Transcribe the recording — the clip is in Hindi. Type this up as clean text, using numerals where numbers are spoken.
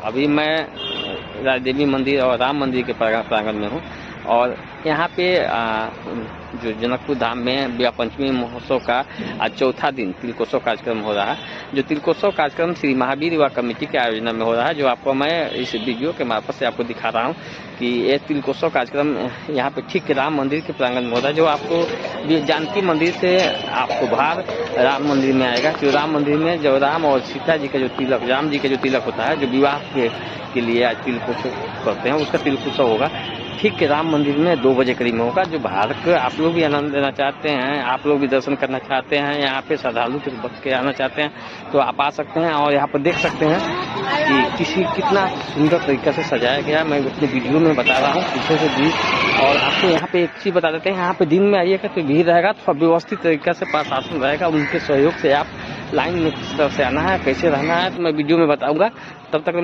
अभी मैं राजदेवी मंदिर और राम मंदिर के प्रांगण में हूँ और यहाँ पे जो जनकपुर धाम में ब्याह पंचमी महोत्सव का आज चौथा दिन तिलकोत्सव कार्यक्रम हो रहा है। जो तिलकोत्सव कार्यक्रम श्री महावीर युवा कमेटी के आयोजन में हो रहा है, जो आपको मैं इस वीडियो के मार्फत से आपको दिखा रहा हूँ कि ये तिलकोत्सव कार्यक्रम यहाँ पे ठीक राम मंदिर के प्रांगण में हो रहा है। जो आपको जानकी मंदिर से आपको बाहर राम मंदिर में आएगा। जो राम मंदिर में जो राम और सीता जी का जो तिलक, राम जी का जो तिलक होता है, जो विवाह के लिए आज तिलकोत्सव करते हैं, उसका तिलकोत्सव होगा ठीक राम मंदिर में 2 बजे करीब में होगा। जो भारत का आप लोग भी आनंद लेना चाहते हैं, आप लोग भी दर्शन करना चाहते हैं, यहाँ पे श्रद्धालु भक्त के आना चाहते हैं तो आप आ सकते हैं और यहाँ पर देख सकते हैं कि कितना सुंदर तरीके से सजाया गया। मैं अपने वीडियो में बता रहा हूँ पीछे से भी। और आपको यहाँ पे एक चीज़ बता देते हैं, यहाँ पे दिन में आइएगा तो भीड़ रहेगा, तो व्यवस्थित तरीके से प्रशासन रहेगा, उनके सहयोग से आप लाइन में किस तरह से आना है, कैसे रहना है, तो मैं वीडियो में बताऊँगा। तब तक मैं